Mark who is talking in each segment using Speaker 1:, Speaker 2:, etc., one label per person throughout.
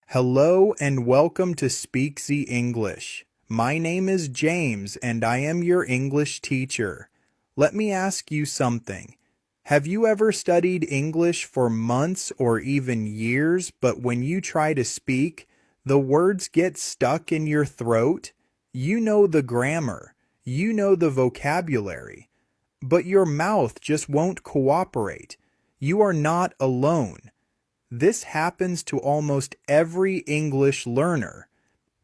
Speaker 1: Hello and welcome to Speaksy English. My name is James and I am your English teacher. Let me ask you something. Have you ever studied English for months or even years, but when you try to speak, the words get stuck in your throat? You know the grammar, you know the vocabulary, but your mouth just won't cooperate. You are not alone. This happens to almost every English learner.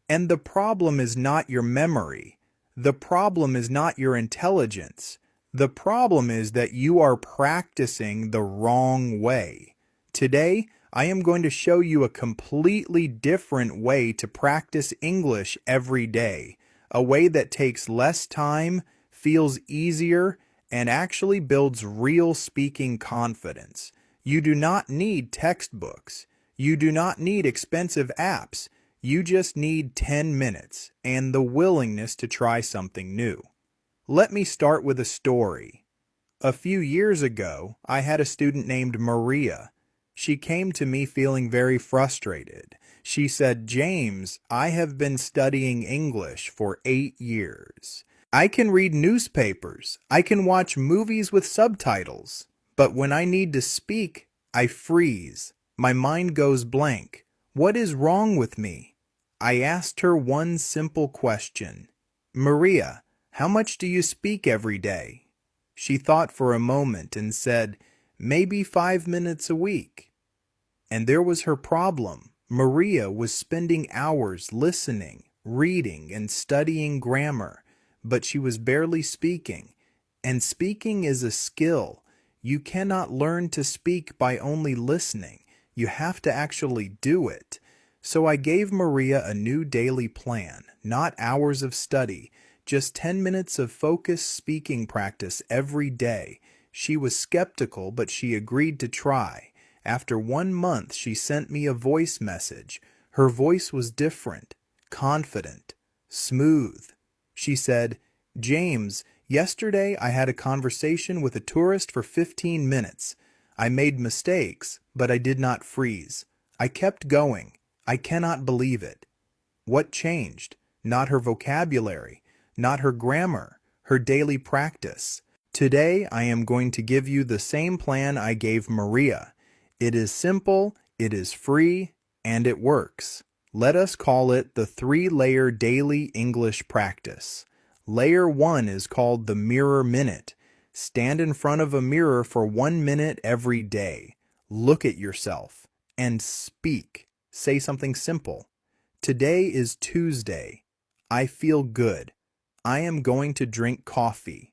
Speaker 1: And the problem is not your memory. The problem is not your intelligence. The problem is that you are practicing the wrong way. Today, I am going to show you a completely different way to practice English every day. A way that takes less time, feels easier, and actually builds real speaking confidence. You do not need textbooks. You do not need expensive apps. You just need 10 minutes and the willingness to try something new. Let me start with a story. A few years ago, I had a student named Maria. She came to me feeling very frustrated. She said, "James, I have been studying English for 8 years. I can read newspapers. I can watch movies with subtitles. But when I need to speak, I freeze. My mind goes blank. What is wrong with me?" I asked her one simple question. "Maria, how much do you speak every day?" She thought for a moment and said, "Maybe 5 minutes a week." And there was her problem. Maria was spending hours listening, reading, and studying grammar, but she was barely speaking. And speaking is a skill. You cannot learn to speak by only listening. You have to actually do it. So I gave Maria a new daily plan, not hours of study, just 10 minutes of focused speaking practice every day. She was skeptical, but she agreed to try. After 1 month, she sent me a voice message. Her voice was different, confident, smooth. She said, "James, yesterday I had a conversation with a tourist for 15 minutes. I made mistakes, but I did not freeze. I kept going. I cannot believe it." What changed? Not her vocabulary, not her grammar, her daily practice. Today I am going to give you the same plan I gave Maria. It is simple, it is free, and it works. Let us call it the 3-layer daily English practice. Layer 1 is called the mirror minute. Stand in front of a mirror for 1 minute every day. Look at yourself and speak. Say something simple. Today is Tuesday. I feel good. I am going to drink coffee.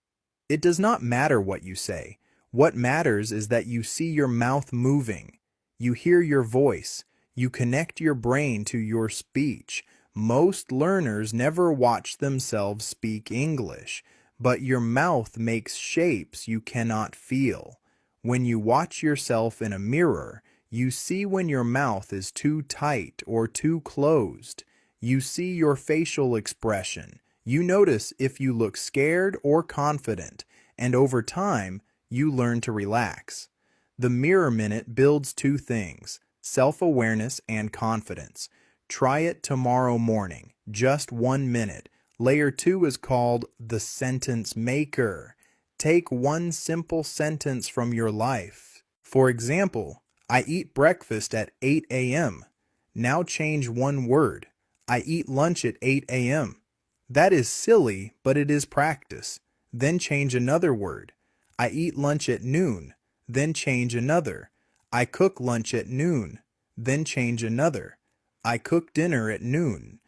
Speaker 1: It does not matter what you say. What matters is that you see your mouth moving. You hear your voice. You connect your brain to your speech. Most learners never watch themselves speak English, but your mouth makes shapes you cannot feel. When you watch yourself in a mirror, you see when your mouth is too tight or too closed. You see your facial expression. You notice if you look scared or confident, and over time, you learn to relax. The mirror minute builds 2 things, self-awareness and confidence. Try it tomorrow morning, just 1 minute. Layer 2 is called the sentence maker. Take one simple sentence from your life. For example, I eat breakfast at 8 a.m. Now change one word. I eat lunch at 8 a.m. That is silly, but it is practice. Then change another word. I eat lunch at noon. Then change another. I cook lunch at noon. Then change another. I cook dinner at noon.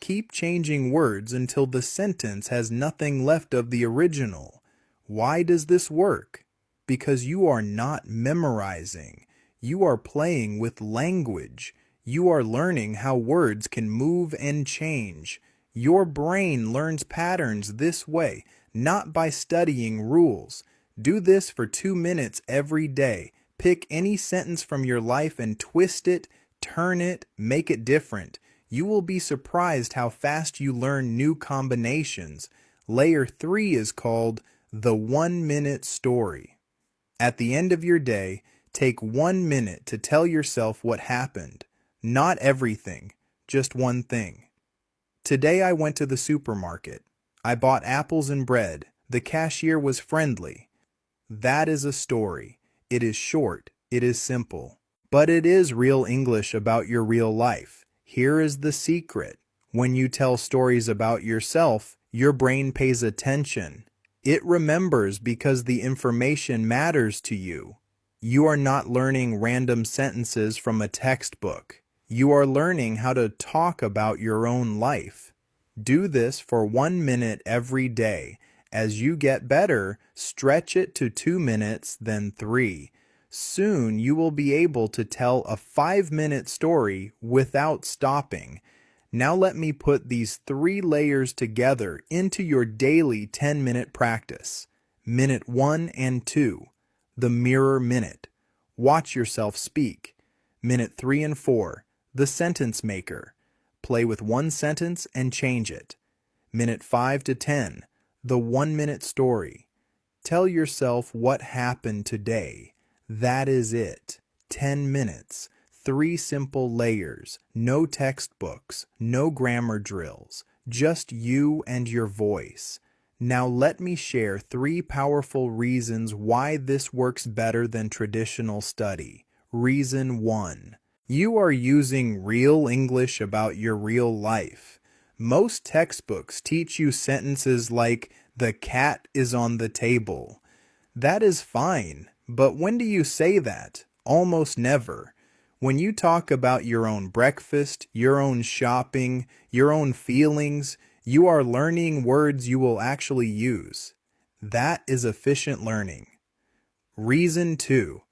Speaker 1: Keep changing words until the sentence has nothing left of the original. Why does this work? Because you are not memorizing. You are playing with language. You are learning how words can move and change. Your brain learns patterns this way, not by studying rules. Do this for 2 minutes every day. Pick any sentence from your life and twist it, turn it, make it different. You will be surprised how fast you learn new combinations. Layer 3 is called the 1-minute story. At the end of your day, take 1 minute to tell yourself what happened. Not everything, just one thing. Today I went to the supermarket. I bought apples and bread. The cashier was friendly. That is a story. It is short. It is simple. But it is real English about your real life. Here is the secret. When you tell stories about yourself, your brain pays attention. It remembers because the information matters to you. You are not learning random sentences from a textbook. You are learning how to talk about your own life. Do this for 1 minute every day. As you get better, stretch it to 2 minutes, then 3. Soon you will be able to tell a 5-minute story without stopping. Now let me put these 3 layers together into your daily 10-minute practice. Minute 1 and 2, the mirror minute. Watch yourself speak. Minute 3 and 4, the sentence maker. Play with one sentence and change it. Minute 5 to 10, the 1-minute story. Tell yourself what happened today. That is it. 10 minutes. 3 simple layers. No textbooks. No grammar drills. Just you and your voice. Now let me share 3 powerful reasons why this works better than traditional study. Reason 1. You are using real English about your real life. Most textbooks teach you sentences like, "The cat is on the table." That is fine, but when do you say that? Almost never. When you talk about your own breakfast, your own shopping, your own feelings, you are learning words you will actually use. That is efficient learning. Reason 2.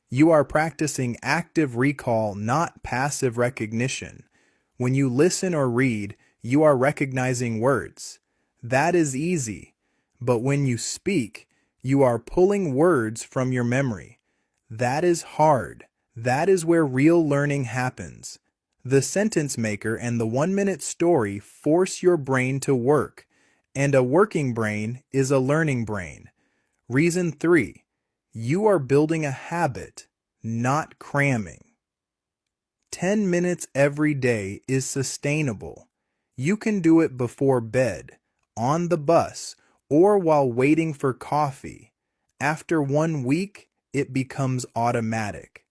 Speaker 1: You are practicing active recall, not passive recognition. When you listen or read, you are recognizing words. That is easy. But when you speak, you are pulling words from your memory. That is hard. That is where real learning happens. The sentence maker and the 1-minute story force your brain to work, and a working brain is a learning brain. Reason 3. You are building a habit, not cramming. 10 minutes every day is sustainable. You can do it before bed, on the bus, or while waiting for coffee. After 1 week, it becomes automatic.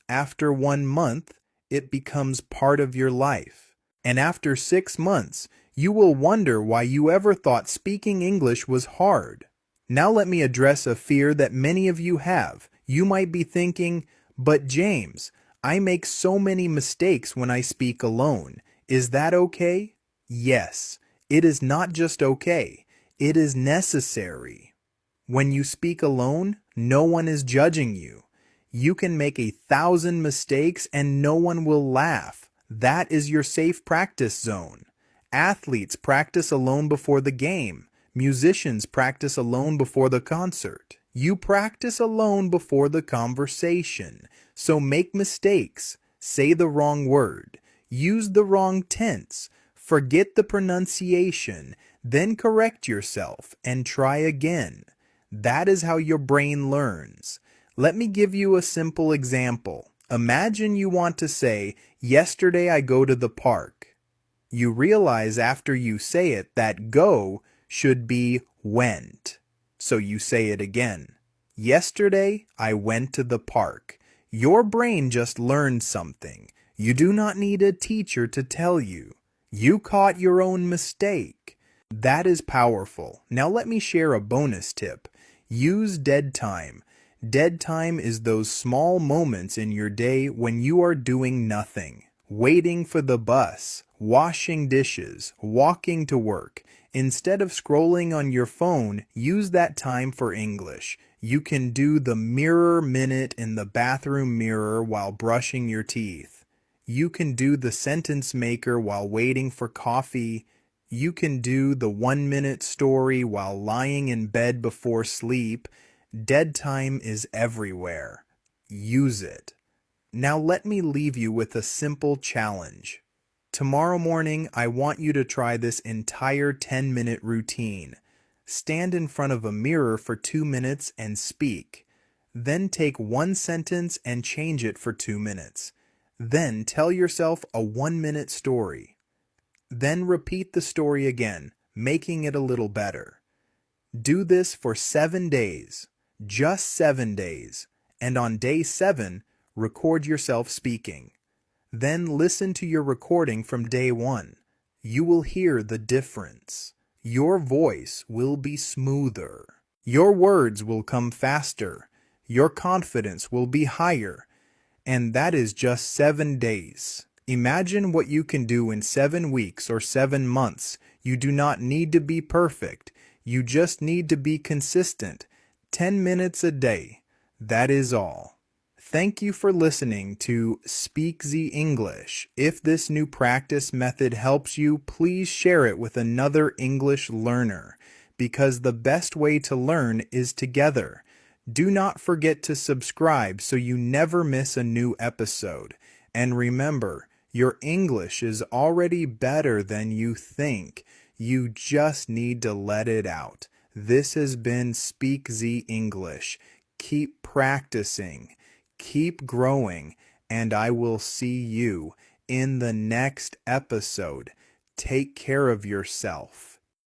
Speaker 1: After 1 month, it becomes part of your life. And after 6 months, you will wonder why you ever thought speaking English was hard. Now let me address a fear that many of you have. You might be thinking, "But James, I make so many mistakes when I speak alone. Is that okay?" Yes, it is not just okay. It is necessary. When you speak alone, no one is judging you. You can make 1,000 mistakes and no one will laugh. That is your safe practice zone. Athletes practice alone before the game. Musicians practice alone before the concert. You practice alone before the conversation. So make mistakes. Say the wrong word. Use the wrong tense. Forget the pronunciation. Then correct yourself and try again. That is how your brain learns. Let me give you a simple example. Imagine you want to say, "Yesterday I go to the park." You realize after you say it that go should be went. So you say it again. Yesterday, I went to the park. Your brain just learned something. You do not need a teacher to tell you. You caught your own mistake. That is powerful. Now let me share a bonus tip. Use dead time. Dead time is those small moments in your day when you are doing nothing. Waiting for the bus, washing dishes, walking to work. Instead of scrolling on your phone, use that time for English. You can do the mirror minute in the bathroom mirror while brushing your teeth. You can do the sentence maker while waiting for coffee. You can do the 1-minute story while lying in bed before sleep. Dead time is everywhere. Use it. Now let me leave you with a simple challenge. Tomorrow morning, I want you to try this entire 10-minute routine. Stand in front of a mirror for 2 minutes and speak. Then take one sentence and change it for 2 minutes. Then tell yourself a 1-minute story. Then repeat the story again, making it a little better. Do this for 7 days, just 7 days, and on day 7, record yourself speaking. Then listen to your recording from day 1. You will hear the difference. Your voice will be smoother. Your words will come faster. Your confidence will be higher. And that is just 7 days. Imagine what you can do in 7 weeks or 7 months. You do not need to be perfect. You just need to be consistent. 10 minutes a day. That is all. Thank you for listening to Speak the English. If this new practice method helps you, please share it with another English learner, because the best way to learn is together. Do not forget to subscribe so you never miss a new episode. And remember, your English is already better than you think. You just need to let it out. This has been Speak the English. Keep practicing, keep growing, and I will see you in the next episode. Take care of yourself.